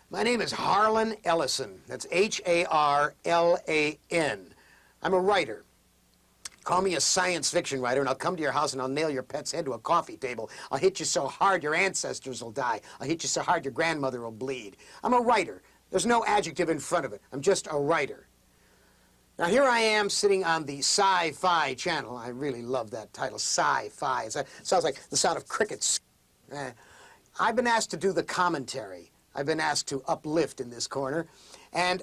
My name is Harlan Ellison. That's H-A-R-L-A-N. I'm a writer. Call me a science fiction writer, and I'll come to your house and I'll nail your pet's head to a coffee table. I'll hit you so hard your ancestors will die. I'll hit you so hard your grandmother will bleed. I'm a writer. There's no adjective in front of it. I'm just a writer. Now, here I am sitting on the Sci-Fi Channel. I really love that title, Sci-Fi. It sounds like the sound of crickets. I've been asked to do the commentary. I've been asked to uplift in this corner. And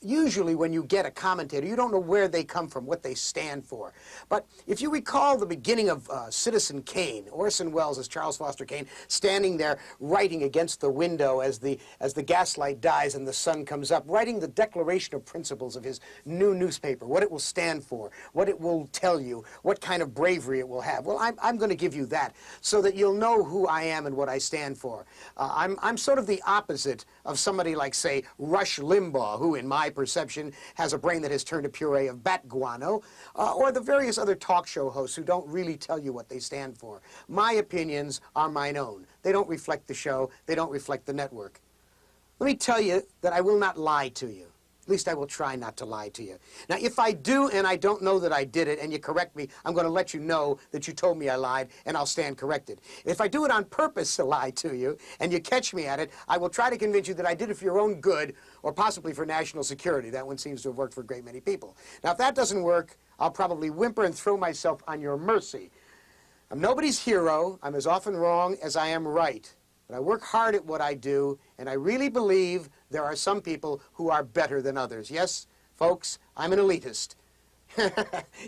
usually when you get a commentator, you don't know where they come from, what they stand for. But if you recall the beginning of Citizen Kane, Orson Welles as Charles Foster Kane, standing there writing against the window as the gaslight dies and the sun comes up, writing the declaration of principles of his new newspaper, what it will stand for, what it will tell you, what kind of bravery it will have. Well, I'm going to give you that so that you'll know who I am and what I stand for. I'm sort of the opposite of somebody like, say, Rush Limbaugh, who in my perception has a brain that has turned a puree of bat guano, or the various other talk show hosts who don't really tell you what they stand for. My opinions are mine own. They don't reflect the show. They don't reflect the network. Let me tell you that I will not lie to you. At least I will try not to lie to you. Now, if I do and I don't know that I did it and you correct me, I'm going to let you know that you told me I lied and I'll stand corrected. If I do it on purpose to lie to you and you catch me at it, I will try to convince you that I did it for your own good or possibly for national security. That one seems to have worked for a great many people. Now, if that doesn't work, I'll probably whimper and throw myself on your mercy. I'm nobody's hero. I'm as often wrong as I am right. But I work hard at what I do, and I really believe there are some people who are better than others. Yes, folks, I'm an elitist.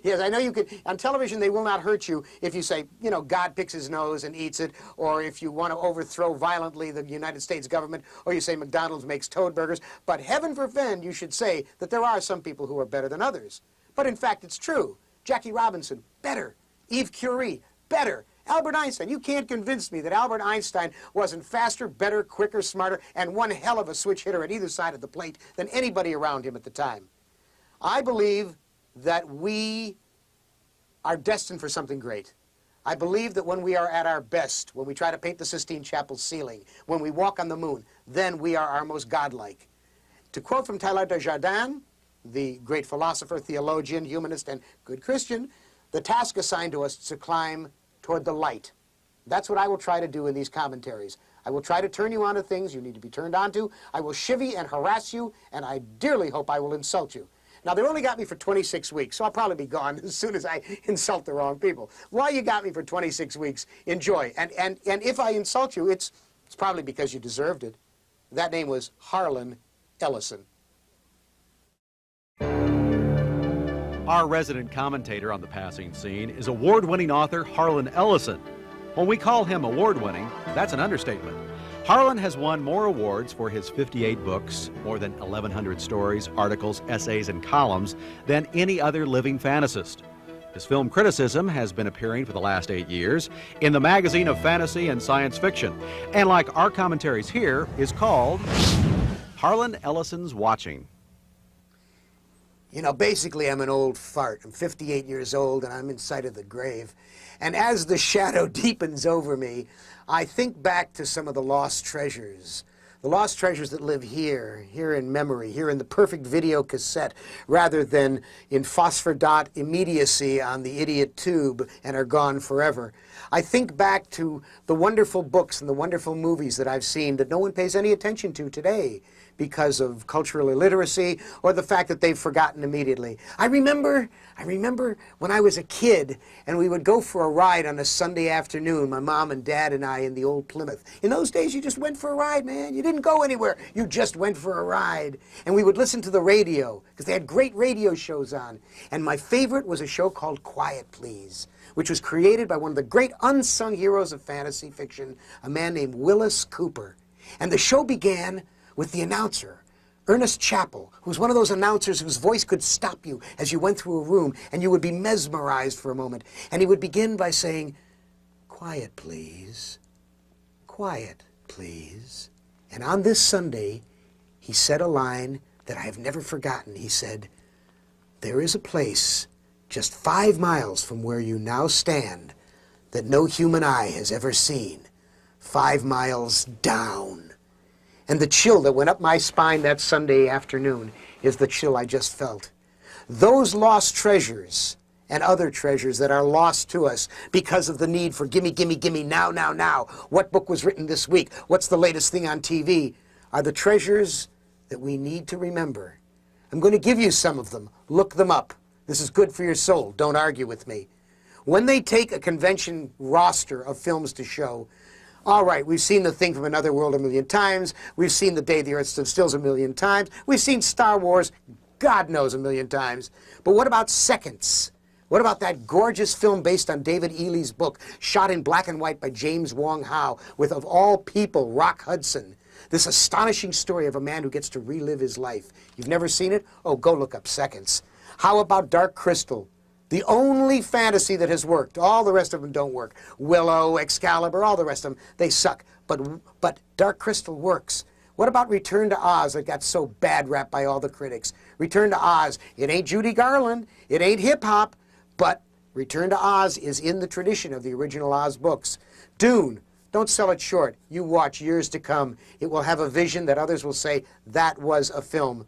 Yes, I know you could. On television, they will not hurt you if you say, you know, God picks his nose and eats it, or if you want to overthrow violently the United States government, or you say McDonald's makes toad burgers. But heaven forfend you should say that there are some people who are better than others. But in fact, it's true. Jackie Robinson, better. Eve Curie, better. Albert Einstein, you can't convince me that Albert Einstein wasn't faster, better, quicker, smarter, and one hell of a switch hitter at either side of the plate than anybody around him at the time. I believe that we are destined for something great. I believe that when we are at our best, when we try to paint the Sistine Chapel ceiling, when we walk on the moon, then we are our most godlike. To quote from Teilhard de Chardin, the great philosopher, theologian, humanist, and good Christian, the task assigned to us is to climb toward the light. That's what I will try to do in these commentaries. I will try to turn you on to things you need to be turned on to. I will chivvy and harass you, and I dearly hope I will insult you. Now, they only got me for 26 weeks, so I'll probably be gone as soon as I insult the wrong people. While you got me for 26 weeks, enjoy. And if I insult you, it's probably because you deserved it. That name was Harlan Ellison. Our resident commentator on the passing scene is award-winning author Harlan Ellison. When we call him award-winning, that's an understatement. Harlan has won more awards for his 58 books, more than 1,100 stories, articles, essays, and columns than any other living fantasist. His film criticism has been appearing for the last 8 years in the magazine of fantasy and science fiction, and like our commentaries here, is called Harlan Ellison's Watching. You know, basically, I'm an old fart. I'm 58 years old, and I'm in sight of the grave. And as the shadow deepens over me, I think back to some of the lost treasures. The lost treasures that live here in memory, here in the perfect video cassette, rather than in phosphor dot immediacy on the idiot tube and are gone forever. I think back to the wonderful books and the wonderful movies that I've seen that no one pays any attention to today because of cultural illiteracy or the fact that they've forgotten immediately. I remember when I was a kid and we would go for a ride on a Sunday afternoon, my mom and dad and I in the old Plymouth. In those days, you just went for a ride, man. You didn't go anywhere. You just went for a ride. And we would listen to the radio because they had great radio shows on. And my favorite was a show called Quiet Please, which was created by one of the great unsung heroes of fantasy fiction, a man named Willis Cooper. And the show began with the announcer, Ernest Chappell, who was one of those announcers whose voice could stop you as you went through a room and you would be mesmerized for a moment. And he would begin by saying, "Quiet, please. Quiet, please." And on this Sunday, he said a line that I have never forgotten. He said, "There is a place just 5 miles from where you now stand that no human eye has ever seen. 5 miles down." And the chill that went up my spine that Sunday afternoon is the chill I just felt. Those lost treasures and other treasures that are lost to us because of the need for gimme, gimme, gimme, now, now, now. What book was written this week? What's the latest thing on TV? Are the treasures that we need to remember. I'm going to give you some of them. Look them up. This is good for your soul. Don't argue with me. When they take a convention roster of films to show, all right, we've seen The Thing from Another World a million times. We've seen The Day the Earth Stood Still a million times. We've seen Star Wars, God knows, a million times. But what about Seconds? What about that gorgeous film based on David Ely's book, shot in black and white by James Wong Howe, with, of all people, Rock Hudson? This astonishing story of a man who gets to relive his life. You've never seen it? Oh, go look up Seconds. How about Dark Crystal? The only fantasy that has worked. All the rest of them don't work. Willow, Excalibur, all the rest of them, they suck. But Dark Crystal works. What about Return to Oz that got so bad rap by all the critics? Return to Oz, it ain't Judy Garland, it ain't hip-hop, but Return to Oz is in the tradition of the original Oz books. Dune, don't sell it short. You watch years to come. It will have a vision that others will say, that was a film.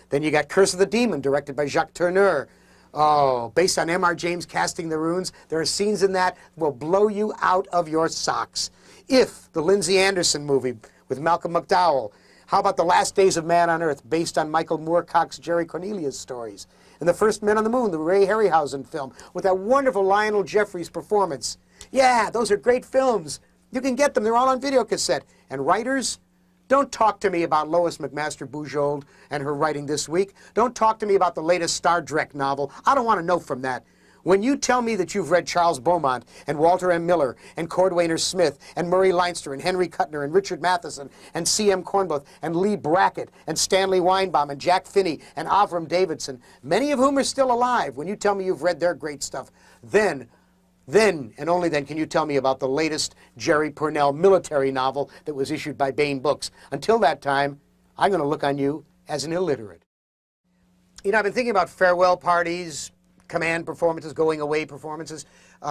Then you got Curse of the Demon, directed by Jacques Tourneur. Oh, based on M.R. James casting the runes, there are scenes in that will blow you out of your socks. If, the Lindsay Anderson movie with Malcolm McDowell. How about The Last Days of Man on Earth, based on Michael Moorcock's Jerry Cornelius stories? And The First Men on the Moon, the Ray Harryhausen film, with that wonderful Lionel Jeffries performance. Yeah, those are great films. You can get them. They're all on video cassette. And writers, don't talk to me about Lois McMaster Bujold and her writing this week. Don't talk to me about the latest Star Trek novel. I don't want to know from that. When you tell me that you've read Charles Beaumont and Walter M. Miller and Cordwainer Smith and Murray Leinster and Henry Kuttner and Richard Matheson and C.M. Kornbluth and Lee Brackett and Stanley Weinbaum and Jack Finney and Avram Davidson, many of whom are still alive, when you tell me you've read their great stuff, then and only then can you tell me about the latest Jerry Purnell military novel that was issued by Bain Books. Until that time, I'm going to look on you as an illiterate. You know, I've been thinking about farewell parties, command performances, going away performances,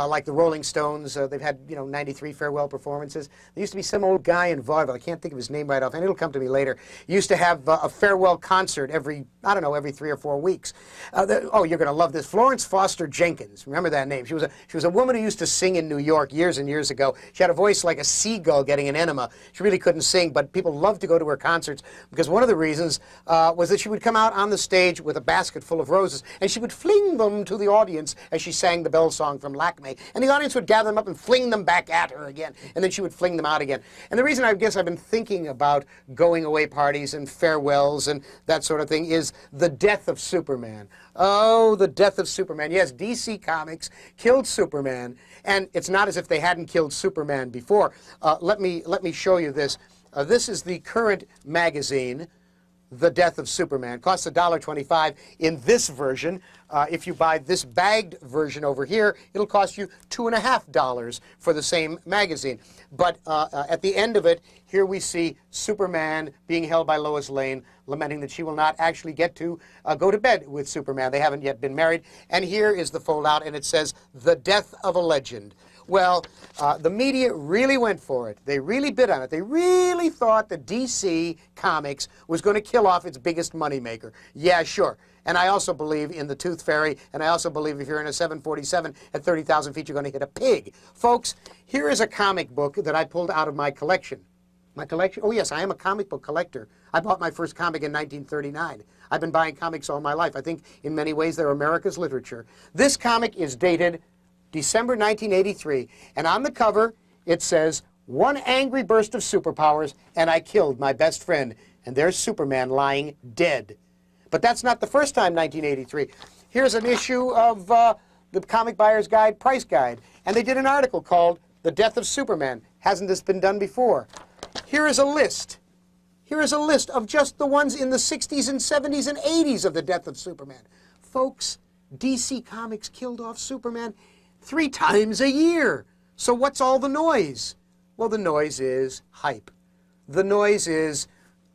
like the Rolling Stones. They've had, 93 farewell performances. There used to be some old guy in vaudeville, I can't think of his name right off, and it'll come to me later. He used to have a farewell concert every 3 or 4 weeks. Oh, you're going to love this. Florence Foster Jenkins, remember that name? She was a woman who used to sing in New York years and years ago. She had a voice like a seagull getting an enema. She really couldn't sing, but people loved to go to her concerts because one of the reasons was that she would come out on the stage with a basket full of roses, and she would fling them to the audience as she sang the Bell Song from Lakme. And the audience would gather them up and fling them back at her again, and then she would fling them out again. And the reason I guess I've been thinking about going away parties and farewells and that sort of thing is the death of Superman. Oh, the death of Superman. Yes, DC Comics killed Superman, and it's not as if they hadn't killed Superman before. Let me show you this. This is the current magazine, The Death of Superman. Costs $1.25 in this version. If you buy this bagged version over here, it'll cost you $2.50 for the same magazine. But at the end of it, here we see Superman being held by Lois Lane, lamenting that she will not actually get to go to bed with Superman. They haven't yet been married. And here is the fold-out, and it says, The Death of a Legend. Well, the media really went for it. They really bid on it. They really thought that DC Comics was going to kill off its biggest moneymaker. Yeah, sure. And I also believe in the Tooth Fairy, and I also believe if you're in a 747 at 30,000 feet, you're going to hit a pig. Folks, here is a comic book that I pulled out of my collection. My collection? Oh, yes, I am a comic book collector. I bought my first comic in 1939. I've been buying comics all my life. I think in many ways they're America's literature. This comic is dated December 1983, and on the cover it says, "One angry burst of superpowers, and I killed my best friend." And there's Superman lying dead. But that's not the first time, 1983. Here's an issue of the Comic Buyer's Guide Price Guide, and they did an article called The Death of Superman. Hasn't this been done before? Here is a list. Here is a list of just the ones in the 60s and 70s and 80s of the death of Superman. Folks, DC Comics killed off Superman 3 times a year. So what's all the noise? Well, the noise is hype. The noise is,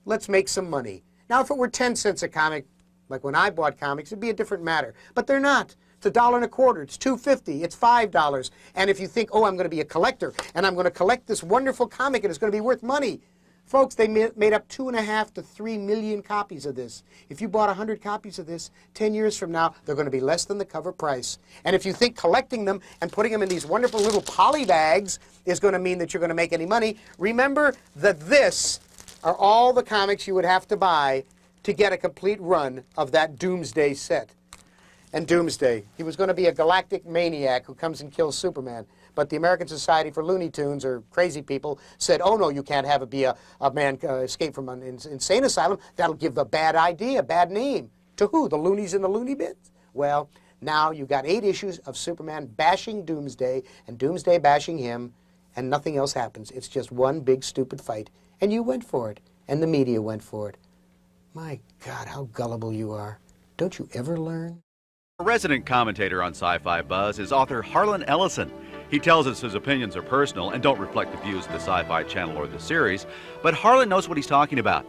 let's make some money. Now, if it were 10 cents a comic, like when I bought comics, it'd be a different matter. But they're not. It's $1.25. It's $2.50. It's $5. And if you think, oh, I'm going to be a collector, and I'm going to collect this wonderful comic, and it's going to be worth money, Folks, they made up 2.5 to 3 million copies of this. If you bought 100 copies of this, 10 years from now, they're going to be less than the cover price. And if you think collecting them and putting them in these wonderful little poly bags is going to mean that you're going to make any money, remember that this are all the comics you would have to buy to get a complete run of that Doomsday set. And Doomsday, he was going to be a galactic maniac who comes and kills Superman. But the American Society for Looney Tunes, or crazy people, said, oh, no, you can't have it be a man escape from an insane asylum. That'll give a bad idea, a bad name. To who? The loonies in the loony bins? Well, now you've got 8 issues of Superman bashing Doomsday and Doomsday bashing him, and nothing else happens. It's just one big stupid fight. And you went for it, and the media went for it. My God, how gullible you are. Don't you ever learn? A resident commentator on Sci-Fi Buzz is author Harlan Ellison. He tells us his opinions are personal and don't reflect the views of the Sci-Fi Channel or the series, but Harlan knows what he's talking about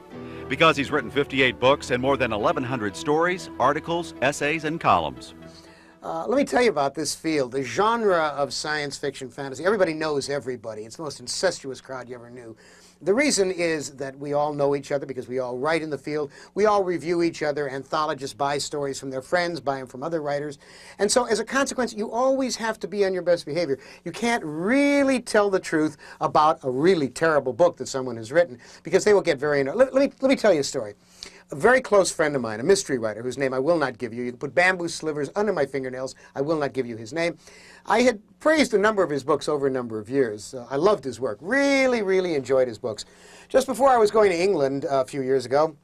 because he's written 58 books and more than 1,100 stories, articles, essays, and columns. Let me tell you about this field, the genre of science fiction fantasy. Everybody knows everybody. It's the most incestuous crowd you ever knew. The reason is that we all know each other because we all write in the field. We all review each other. Anthologists buy stories from their friends, buy them from other writers. And so as a consequence, you always have to be on your best behavior. You can't really tell the truth about a really terrible book that someone has written because they will get very annoyed. Let me tell you a story. A very close friend of mine, a mystery writer, whose name I will not give you. You can put bamboo slivers under my fingernails. I will not give you his name. I had praised a number of his books over a number of years. I loved his work. Really, really enjoyed his books. Just before I was going to England a few years ago,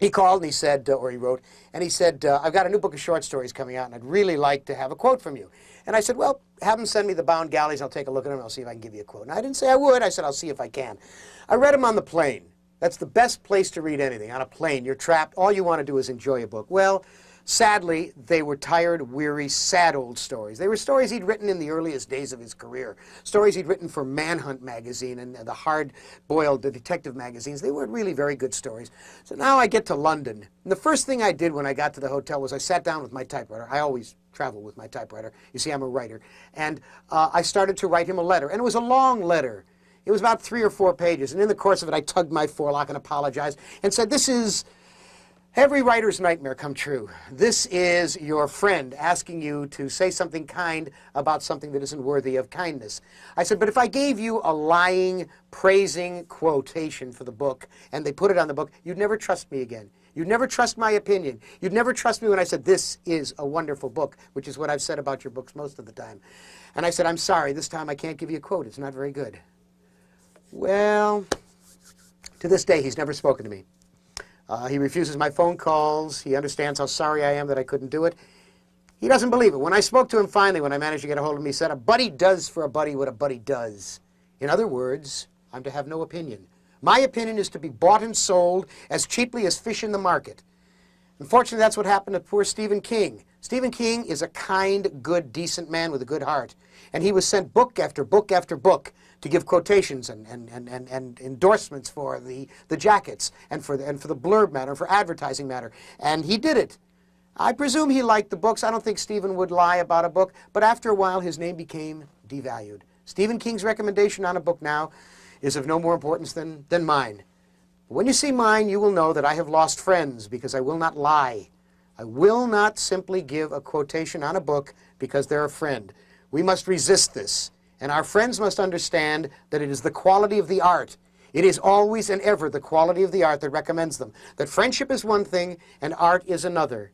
he called and he said, or he wrote, and he said, I've got a new book of short stories coming out, and I'd really like to have a quote from you. And I said, well, have him send me the bound galleys. I'll take a look at them, and I'll see if I can give you a quote. And I didn't say I would. I said, I'll see if I can. I read them on the plane. That's the best place to read anything. On a plane, you're trapped. All you want to do is enjoy a book. Well, sadly, they were tired, weary, sad old stories. They were stories he'd written in the earliest days of his career, stories he'd written for Manhunt magazine and the hard-boiled detective magazines. They weren't really very good stories. So now I get to London. And the first thing I did when I got to the hotel was I sat down with my typewriter. I always travel with my typewriter. You see, I'm a writer. And I started to write him a letter. And it was a long letter. It was about 3 or 4 pages, and in the course of it, I tugged my forelock and apologized and said, this is every writer's nightmare come true. This is your friend asking you to say something kind about something that isn't worthy of kindness. I said, but if I gave you a lying, praising quotation for the book, and they put it on the book, you'd never trust me again. You'd never trust my opinion. You'd never trust me when I said, this is a wonderful book, which is what I've said about your books most of the time. And I said, I'm sorry, this time I can't give you a quote. It's not very good. Well, to this day, he's never spoken to me. He refuses my phone calls. He understands how sorry I am that I couldn't do it. He doesn't believe it. When I spoke to him finally, when I managed to get a hold of him, he said, a buddy does for a buddy what a buddy does. In other words, I'm to have no opinion. My opinion is to be bought and sold as cheaply as fish in the market. Unfortunately, that's what happened to poor Stephen King. Stephen King is a kind, good, decent man with a good heart. And he was sent book after book after book to give quotations and endorsements for the jackets and for the blurb matter, for advertising matter. And he did it. I presume he liked the books. I don't think Stephen would lie about a book. But after a while, his name became devalued. Stephen King's recommendation on a book now is of no more importance than mine. When you see mine, you will know that I have lost friends because I will not lie. I will not simply give a quotation on a book because they're a friend. We must resist this. And our friends must understand that it is the quality of the art. It is always and ever the quality of the art that recommends them. That friendship is one thing and art is another.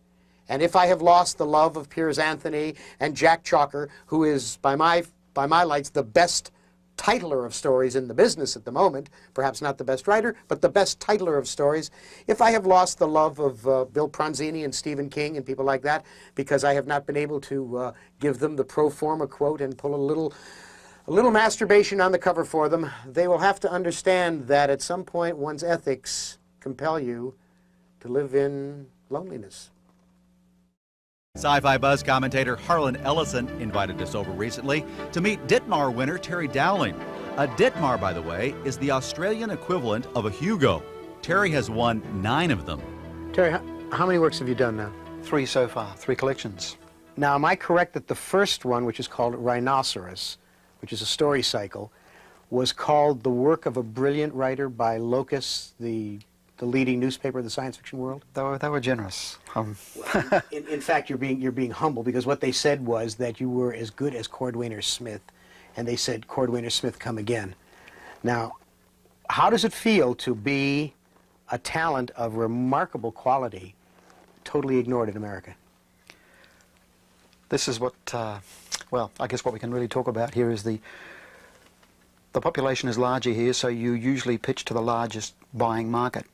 And if I have lost the love of Piers Anthony and Jack Chalker, who is, by my lights, the best titler of stories in the business at the moment, perhaps not the best writer, but the best titler of stories, if I have lost the love of Bill Pronzini and Stephen King and people like that, because I have not been able to give them the pro forma quote and pull a little masturbation on the cover for them, they will have to understand that at some point one's ethics compel you to live in loneliness. Sci-Fi Buzz commentator Harlan Ellison invited us over recently to meet Ditmar winner Terry Dowling. A Ditmar, by the way, is the Australian equivalent of a Hugo. Terry has won 9 of them. Terry, how many works have you done now? 3 so far, 3 collections. Now, am I correct that the first one, which is called Rhinoceros, which is a story cycle, was called The Work of a Brilliant Writer by Locus, the leading newspaper of the science fiction world? They were generous. In fact, you're being humble, because what they said was that you were as good as Cordwainer Smith, and they said, Cordwainer Smith, come again. Now, how does it feel to be a talent of remarkable quality totally ignored in America? This is what, well, I guess what we can really talk about here is the population is larger here, so you usually pitch to the largest buying market,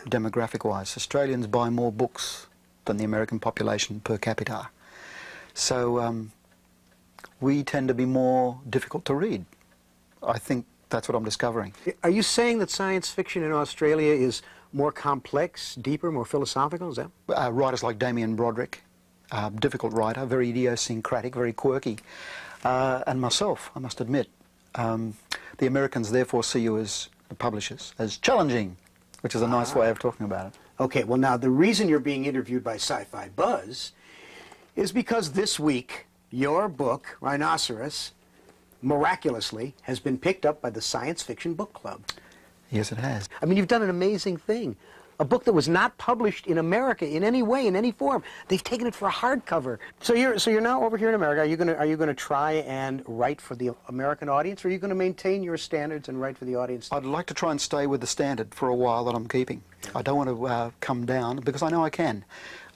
demographic-wise. Australians buy more books than the American population per capita. So we tend to be more difficult to read. I think that's what I'm discovering. Are you saying that science fiction in Australia is more complex, deeper, more philosophical? Is that? Writers like Damien Broderick, difficult writer, very idiosyncratic, very quirky, and myself, I must admit. The Americans therefore see you as, the publishers, as challenging, which is a nice way of talking about it. Okay, well now the reason you're being interviewed by Sci-Fi Buzz is because this week your book, Rhinoceros, miraculously has been picked up by the Science Fiction Book Club. Yes, it has. I mean, you've done an amazing thing. A book that was not published in America in any way, in any form. They've taken it for a hardcover. So you're now over here in America. Are you gonna try and write for the American audience, or are you gonna maintain your standards and write for the audience? I'd like to try and stay with the standard for a while that I'm keeping. I don't want to come down, because I know I can.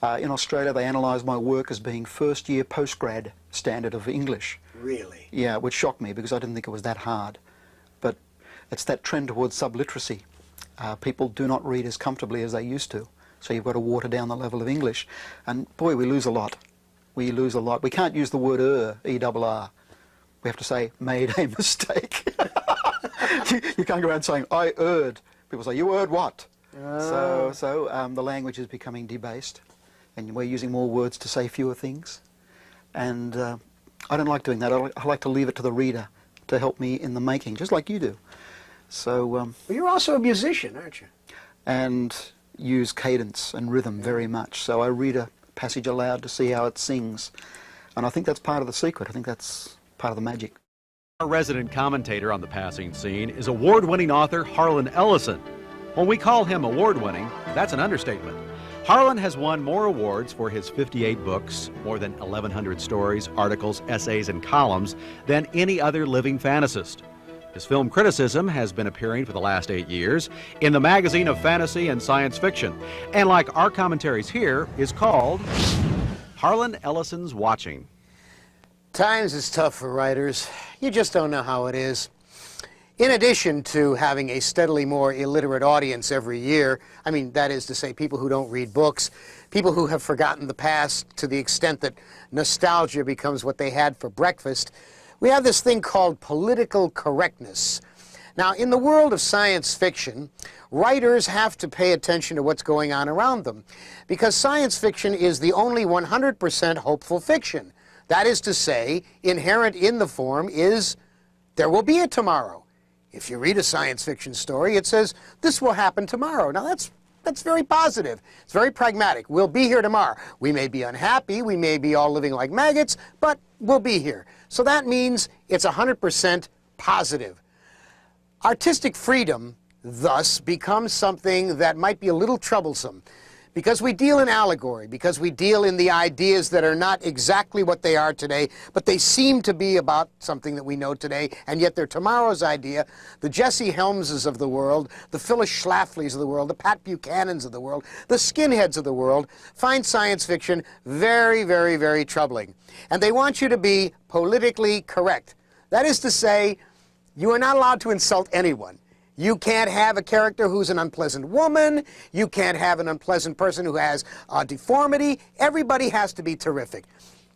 In Australia, they analyse my work as being first-year postgrad standard of English. Really? Yeah, which shocked me, because I didn't think it was that hard. But it's that trend towards subliteracy. People do not read as comfortably as they used to, so you've got to water down the level of English. And boy, we lose a lot. We lose a lot. We can't use the word E-double-R. We have to say, made a mistake. You can't go around saying, I erred. People say, you erred what? So the language is becoming debased, and we're using more words to say fewer things. And I don't like doing that. I like to leave it to the reader to help me in the making, just like you do. So, well, you're also a musician, aren't you? And use cadence and rhythm very much. So I read a passage aloud to see how it sings. And I think that's part of the secret. I think that's part of the magic. Our resident commentator on the passing scene is award-winning author Harlan Ellison. When we call him award-winning, that's an understatement. Harlan has won more awards for his 58 books, more than 1,100 stories, articles, essays, and columns than any other living fantasist. His film criticism has been appearing for the last 8 years in the magazine of fantasy and science fiction, and like our commentaries here, is called Harlan Ellison's Watching. Times is tough for writers. You just don't know how it is. In addition to having a steadily more illiterate audience every year, I mean, that is to say, people who don't read books, people who have forgotten the past to the extent that nostalgia becomes what they had for breakfast, we have this thing called political correctness. Now, in the world of science fiction, writers have to pay attention to what's going on around them, because science fiction is the only 100% hopeful fiction. That is to say, inherent in the form is, there will be a tomorrow. If you read a science fiction story, it says, this will happen tomorrow. Now, that's very positive. It's very pragmatic. We'll be here tomorrow. We may be unhappy. We may be all living like maggots, but we'll be here. So that means it's 100% positive. Artistic freedom, thus, becomes something that might be a little troublesome, because we deal in allegory, because we deal in the ideas that are not exactly what they are today, but they seem to be about something that we know today, and yet they're tomorrow's idea. The Jesse Helmses of the world, the Phyllis Schlaflys of the world, the Pat Buchanans of the world, the skinheads of the world find science fiction very, very, very troubling. And they want you to be politically correct. That is to say, you are not allowed to insult anyone. You can't have a character who's an unpleasant woman. You can't have an unpleasant person who has a deformity. Everybody has to be terrific.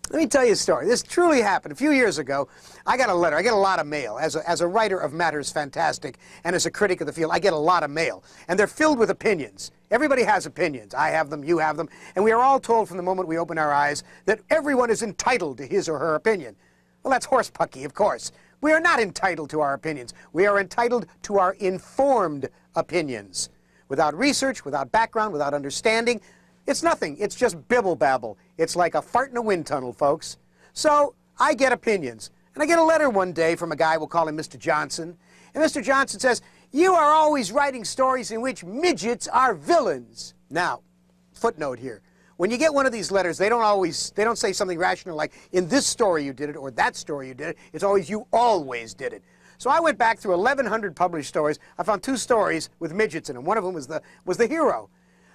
Let me tell you a story. This truly happened. A few years ago, I got a letter. I get a lot of mail. As a writer of Matters Fantastic and as a critic of the field, I get a lot of mail. And they're filled with opinions. Everybody has opinions. I have them, you have them. And we are all told from the moment we open our eyes that everyone is entitled to his or her opinion. Well, that's horsepucky, of course. We are not entitled to our opinions. We are entitled to our informed opinions. Without research, without background, without understanding, it's nothing. It's just bibble-babble. It's like a fart in a wind tunnel, folks. So I get opinions. And I get a letter one day from a guy, we'll call him Mr. Johnson, And Mr. Johnson says, "You are always writing stories in which midgets are villains." Now, footnote here. When you get one of these letters, they don't say something rational like, "In this story you did it," or "that story you did it." It's always, "You always did it." So I went back through 1,100 published stories. I found 2 stories with midgets in them. One of them was the hero.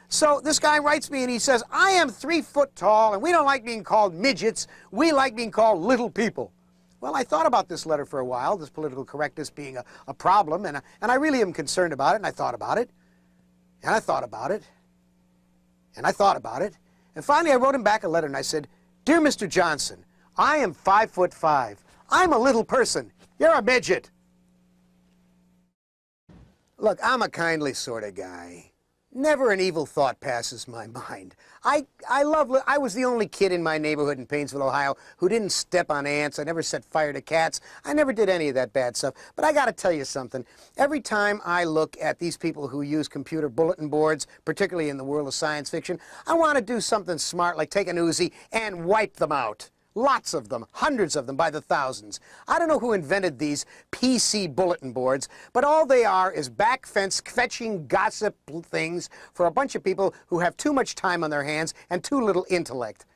So this guy writes me and he says, "I am 3 foot tall and we don't like being called midgets. We like being called little people." Well, I thought about this letter for a while, this political correctness being a problem, and I really am concerned about it, and I thought about it, and I thought about it, and I thought about it. And finally I wrote him back a letter and I said, "Dear Mr. Johnson, I am 5'5". I'm a little person. You're a midget." Look, I'm a kindly sort of guy. Never an evil thought passes my mind. I was the only kid in my neighborhood in Painesville, Ohio, who didn't step on ants. I never set fire to cats. I never did any of that bad stuff. But I got to tell you something. Every time I look at these people who use computer bulletin boards, particularly in the world of science fiction, I want to do something smart, like take an Uzi and wipe them out. Lots of them, hundreds of them by the thousands. I don't know who invented these PC bulletin boards, but all they are is back fence fetching gossip things for a bunch of people who have too much time on their hands and too little intellect.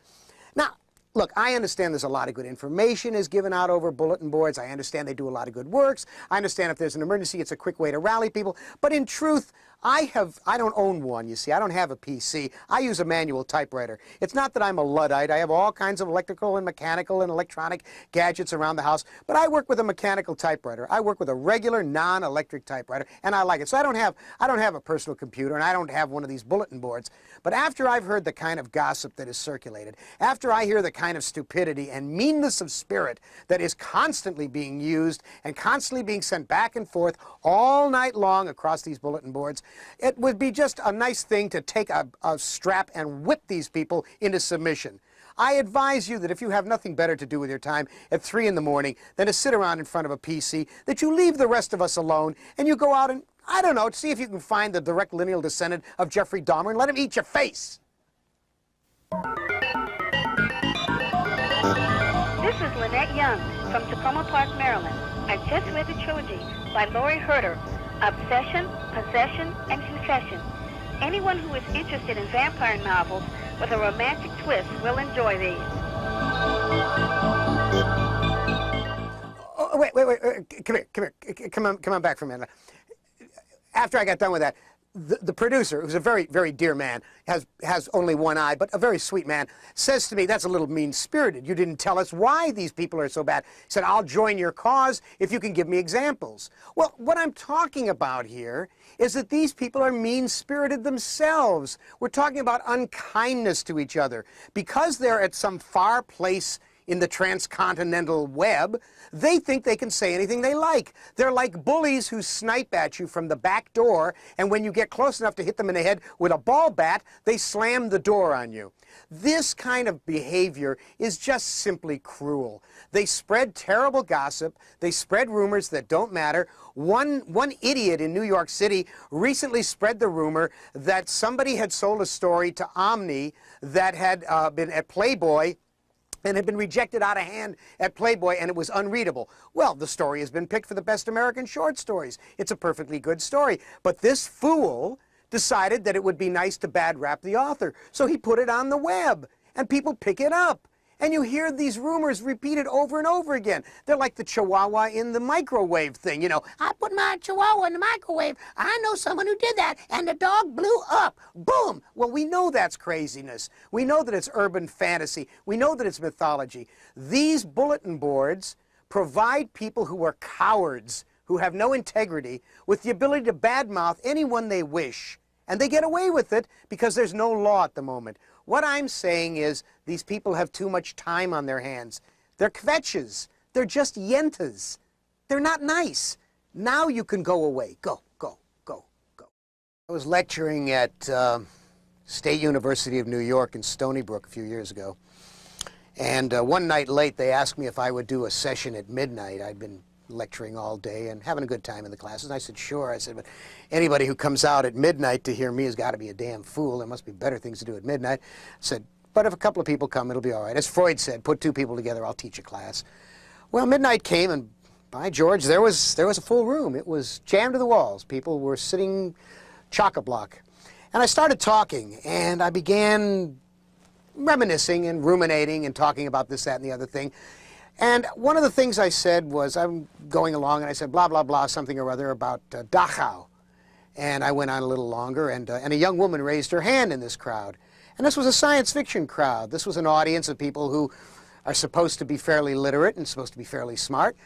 Now, look, I understand there's a lot of good information is given out over bulletin boards. I understand they do a lot of good works. I understand if there's an emergency, it's a quick way to rally people. But in truth, I don't own one, you see. I don't have a PC. I use a manual typewriter. It's not that I'm a Luddite. I have all kinds of electrical and mechanical and electronic gadgets around the house, but I work with a mechanical typewriter. I work with a regular non-electric typewriter, and I like it. So I don't have a personal computer, and I don't have one of these bulletin boards. But after I've heard the kind of gossip that is circulated, after I hear the kind of stupidity and meanness of spirit that is constantly being used and constantly being sent back and forth all night long across these bulletin boards, it would be just a nice thing to take a strap and whip these people into submission. I advise you that if you have nothing better to do with your time at 3 in the morning than to sit around in front of a PC, that you leave the rest of us alone and you go out and, I don't know, see if you can find the direct lineal descendant of Jeffrey Dahmer and let him eat your face. This is Lynette Young from Tacoma Park, Maryland. I've just read the trilogy by Laurie Herder, Obsession, Possession, and Confession. Anyone who is interested in vampire novels with a romantic twist will enjoy these. Oh, wait, come on back for a minute. After I got done with that, the producer, who's a very, very dear man, has only one eye, but a very sweet man, says to me, "That's a little mean-spirited. You didn't tell us why these people are so bad." He said, "I'll join your cause if you can give me examples." Well, what I'm talking about here is that these people are mean-spirited themselves. We're talking about unkindness to each other. Because they're at some far place in the transcontinental web, they think they can say anything they like. They're like bullies who snipe at you from the back door, and when you get close enough to hit them in the head with a ball bat, they slam the door on you. This kind of behavior is just simply cruel. They spread terrible gossip. They spread rumors that don't matter. One idiot in New York City recently spread the rumor that somebody had sold a story to Omni that had been at Playboy and had been rejected out of hand at Playboy, and it was unreadable. Well, the story has been picked for the best American short stories. It's a perfectly good story. But this fool decided that it would be nice to bad rap the author, so he put it on the web, and people pick it up. And you hear these rumors repeated over and over again. They're like the chihuahua in the microwave thing. You know, "I put my chihuahua in the microwave. I know someone who did that, and the dog blew up." Boom! Well, we know that's craziness. We know that it's urban fantasy. We know that it's mythology. These bulletin boards provide people who are cowards, who have no integrity, with the ability to badmouth anyone they wish. And they get away with it because there's no law at the moment. What I'm saying is these people have too much time on their hands. They're kvetches. They're just yentas. They're not nice. Now you can go away. Go. I was lecturing at State University of New York in Stony Brook a few years ago. And one night late, they asked me if I would do a session at midnight. I'd been lecturing all day and having a good time in the classes. And I said, sure. I said, but anybody who comes out at midnight to hear me has got to be a damn fool. There must be better things to do at midnight. I said, but if a couple of people come, it'll be all right. As Freud said, put 2 people together, I'll teach a class. Well, midnight came, and By George, there was a full room. It was jammed to the walls. People were sitting chock-a-block. And I started talking, and I began reminiscing and ruminating and talking about this, that, and the other thing. And one of the things I said was, I'm going along, and I said, blah, blah, blah, something or other about Dachau. And I went on a little longer, and a young woman raised her hand in this crowd. And this was a science fiction crowd. This was an audience of people who are supposed to be fairly literate and supposed to be fairly smart.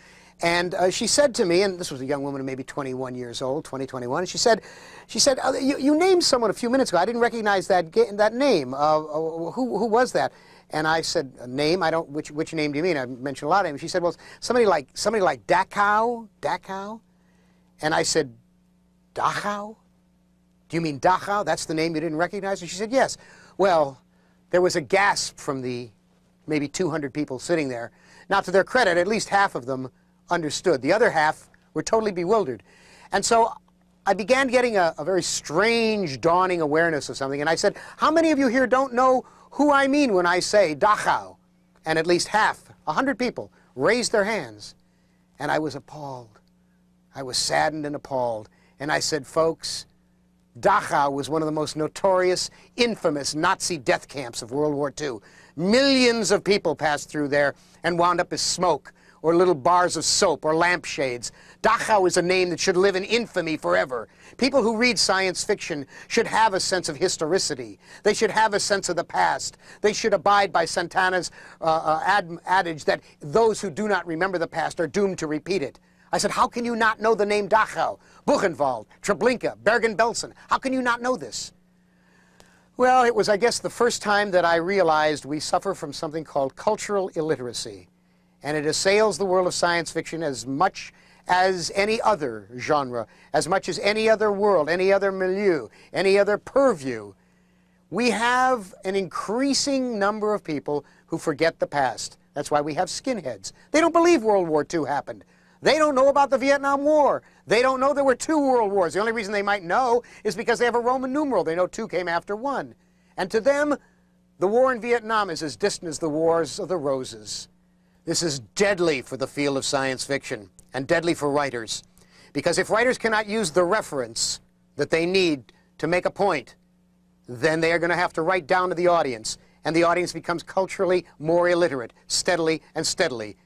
And she said to me, and this was a young woman of maybe 21 years old, 20, 21, and she said, you named someone a few minutes ago. I didn't recognize that name. Who was that? And I said, a name? I don't. Which name do you mean? I mentioned a lot of names. She said, well, somebody like Dachau. And I said, Dachau? Do you mean Dachau? That's the name you didn't recognize? And she said, yes. Well, there was a gasp from the maybe 200 people sitting there. Now, to their credit, at least half of them understood. The other half were totally bewildered. And so I began getting a very strange, dawning awareness of something. And I said, how many of you here don't know who I mean when I say Dachau? And at least half, 100 people, raised their hands. And I was appalled. I was saddened and appalled. And I said, folks, Dachau was one of the most notorious, infamous Nazi death camps of World War II. Millions of people passed through there and wound up as smoke, or little bars of soap, or lampshades. Dachau is a name that should live in infamy forever. People who read science fiction should have a sense of historicity. They should have a sense of the past. They should abide by Santana's adage that those who do not remember the past are doomed to repeat it. I said, how can you not know the name Dachau, Buchenwald, Treblinka, Bergen-Belsen? How can you not know this? Well, it was, I guess, the first time that I realized we suffer from something called cultural illiteracy. And it assails the world of science fiction as much as any other genre, as much as any other world, any other milieu, any other purview. We have an increasing number of people who forget the past. That's why we have skinheads. They don't believe World War II happened. They don't know about the Vietnam War. They don't know there were 2 world wars. The only reason they might know is because they have a Roman numeral. They know 2 came after 1. And to them, the war in Vietnam is as distant as the Wars of the Roses. This is deadly for the field of science fiction, and deadly for writers. Because if writers cannot use the reference that they need to make a point, then they are going to have to write down to the audience, and the audience becomes culturally more illiterate, steadily and steadily.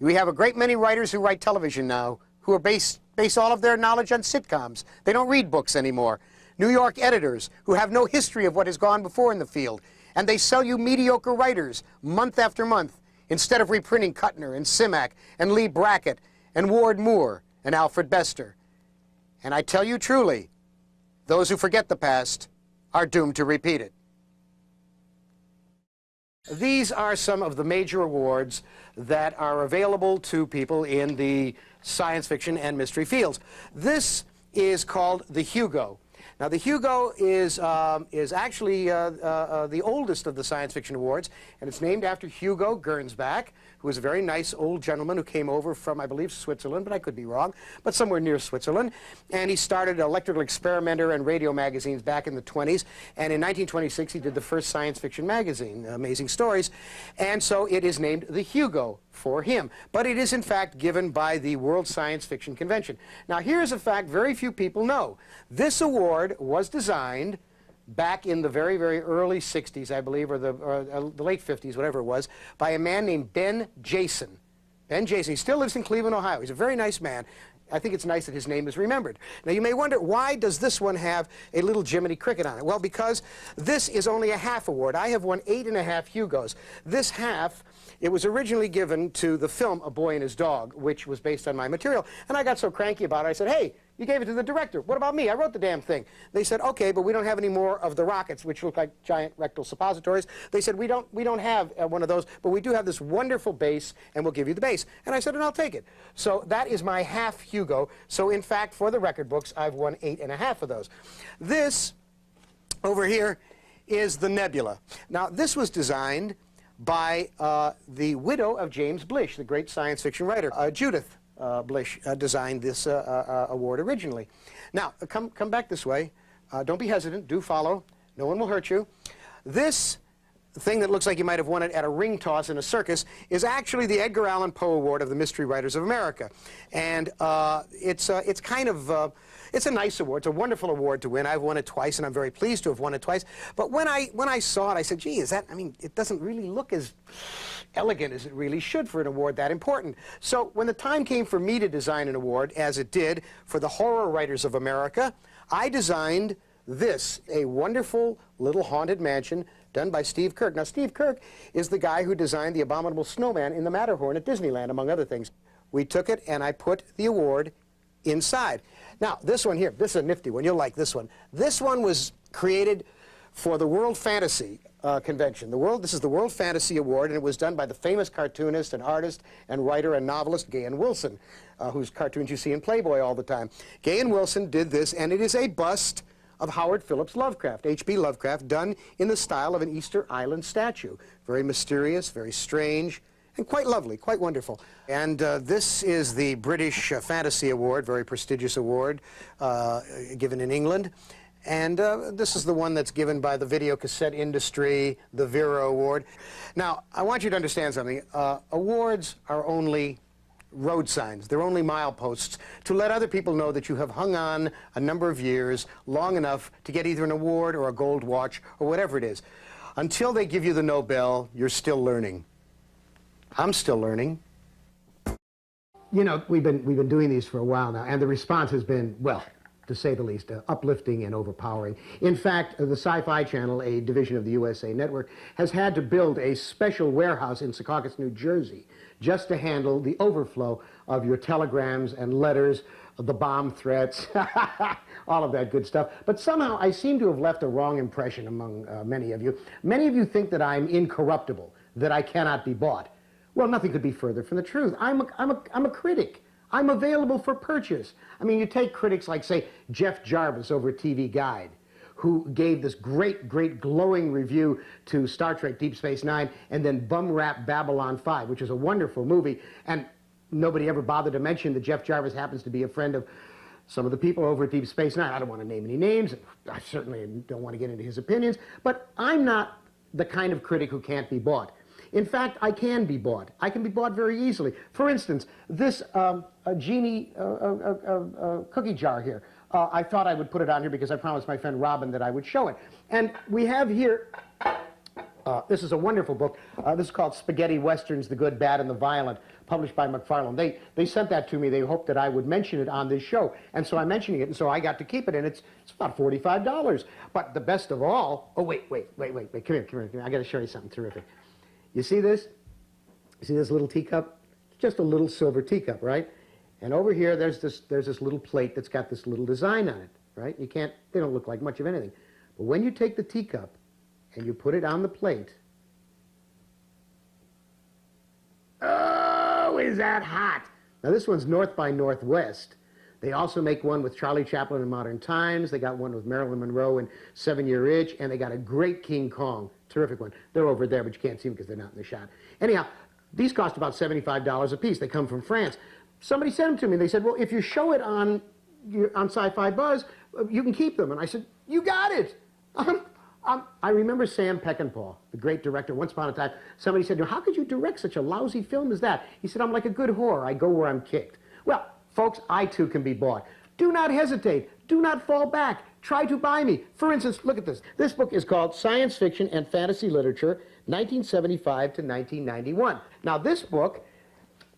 We have a great many writers who write television now who are base all of their knowledge on sitcoms. They don't read books anymore. New York editors who have no history of what has gone before in the field, and they sell you mediocre writers month after month, instead of reprinting Kuttner and Simak and Lee Brackett and Ward Moore and Alfred Bester. And I tell you truly, those who forget the past are doomed to repeat it. These are some of the major awards that are available to people in the science fiction and mystery fields. This is called the Hugo. Now, the Hugo is actually the oldest of the science fiction awards, and it's named after Hugo Gernsback, who was a very nice old gentleman who came over from, I believe, Switzerland, but I could be wrong, but somewhere near Switzerland. And he started Electrical Experimenter and radio magazines back in the 20s, and in 1926 he did the first science fiction magazine, Amazing Stories, and so it is named the Hugo for him. But it is, in fact, given by the World Science Fiction Convention. Now, here's a fact very few people know. This award was designed back in the very, very early 60s, I believe, or the late 50s, whatever it was, by a man named Ben Jason. Ben Jason. He still lives in Cleveland, Ohio. He's a very nice man. I think it's nice that his name is remembered. Now, you may wonder, why does this one have a little Jiminy Cricket on it? Well, because this is only a half award. I have won 8.5 Hugos. This half, it was originally given to the film A Boy and His Dog, which was based on my material. And I got so cranky about it, I said, hey, you gave it to the director. What about me? I wrote the damn thing. They said, okay, but we don't have any more of the rockets, which look like giant rectal suppositories. They said, we don't have one of those, but we do have this wonderful base, and we'll give you the base. And I said, and I'll take it. So that is my half Hugo. So in fact, for the record books, I've won 8.5 of those. This over here is the Nebula. Now, this was designed by the widow of James Blish, the great science fiction writer. Judith Blish designed this award originally. Now, come back this way. Don't be hesitant. Do follow. No one will hurt you. This thing that looks like you might have won it at a ring toss in a circus is actually the Edgar Allan Poe Award of the Mystery Writers of America. And it's kind of, it's a nice award. It's a wonderful award to win. I've won it twice, and I'm very pleased to have won it twice. But when I saw it, I said, gee, is that, I mean, it doesn't really look as elegant as it really should for an award that important. So when the time came for me to design an award, as it did for the Horror Writers of America, I designed this, a wonderful little haunted mansion done by Steve Kirk. Now, Steve Kirk is the guy who designed the Abominable Snowman in the Matterhorn at Disneyland, among other things. We took it, and I put the award inside. Now, this one here, this is a nifty one. You'll like this one. This one was created for the World Fantasy Convention. This is the World Fantasy Award, and it was done by the famous cartoonist and artist and writer and novelist Gahan Wilson, whose cartoons you see in Playboy all the time. Gahan Wilson did this, and it is a bust of Howard Phillips Lovecraft, H.P. Lovecraft, done in the style of an Easter Island statue. Very mysterious, very strange, and quite lovely, quite wonderful. And this is the British Fantasy Award, very prestigious award given in England. And this is the one that's given by the video cassette industry, the Vero Award. Now, I want you to understand something. Awards are only road signs. They're only mileposts to let other people know that you have hung on a number of years, long enough to get either an award or a gold watch or whatever it is. Until they give you the Nobel, you're still learning. I'm still learning. You know, we've been doing these for a while now, and the response has been, well, to say the least, uplifting and overpowering. In fact, the Sci-Fi Channel, a division of the USA Network, has had to build a special warehouse in Secaucus, New Jersey, just to handle the overflow of your telegrams and letters, the bomb threats, all of that good stuff. But somehow I seem to have left a wrong impression among many of you. Many of you think that I'm incorruptible, that I cannot be bought. Well, nothing could be further from the truth. I'm a critic. I'm available for purchase. I mean, you take critics like, say, Jeff Jarvis over at TV Guide, who gave this great, glowing review to Star Trek Deep Space Nine, and then bum rap Babylon 5, which is a wonderful movie. And nobody ever bothered to mention that Jeff Jarvis happens to be a friend of some of the people over at Deep Space Nine. I don't want to name any names. I certainly don't want to get into his opinions. But I'm not the kind of critic who can't be bought. In fact, I can be bought. I can be bought very easily. For instance, this genie cookie jar here. I thought I would put it on here because I promised my friend Robin that I would show it. And we have here, this is a wonderful book. This is called Spaghetti Westerns, The Good, Bad, and the Violent, published by McFarlane. They sent that to me. They hoped that I would mention it on this show. And so I'm mentioning it, and so I got to keep it, and it's about $45. But the best of all, oh, wait. Come here. I got to show you something terrific. You see this? You see this little teacup? It's just a little silver teacup, right? And over here, there's this little plate that's got this little design on it, right? They don't look like much of anything. But when you take the teacup and you put it on the plate, oh, is that hot? Now, this one's North by Northwest. They also make one with Charlie Chaplin in Modern Times. They got one with Marilyn Monroe in 7-Year Itch, and they got a great King Kong. Terrific one. They're over there, but you can't see them because they're not in the shot. Anyhow, these cost about $75 a piece. They come from France. Somebody sent them to me. They said, well, if you show it on Sci-Fi Buzz, you can keep them. And I said, you got it. I remember Sam Peckinpah, the great director. Once upon a time, somebody said, how could you direct such a lousy film as that? He said, I'm like a good whore. I go where I'm kicked. Well, folks, I too can be bought. Do not hesitate. Do not fall back. Try to buy me. For instance, look at this. This book is called Science Fiction and Fantasy Literature, 1975 to 1991. Now, this book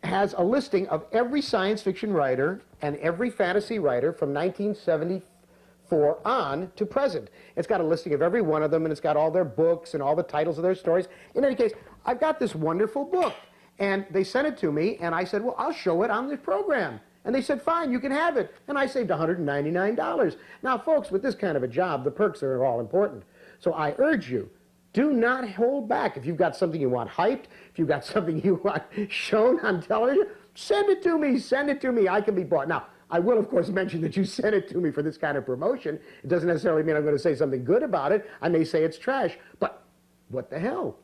has a listing of every science fiction writer and every fantasy writer from 1974 on to present. It's got a listing of every one of them, and it's got all their books and all the titles of their stories. In any case, I've got this wonderful book, and they sent it to me, and I said, well, I'll show it on the program. And they said, fine, you can have it. And I saved $199. Now, folks, with this kind of a job, the perks are all important. So I urge you, do not hold back. If you've got something you want hyped, if you've got something you want shown on television, send it to me. Send it to me. I can be bought. Now, I will, of course, mention that you sent it to me for this kind of promotion. It doesn't necessarily mean I'm going to say something good about it. I may say it's trash. But what the hell?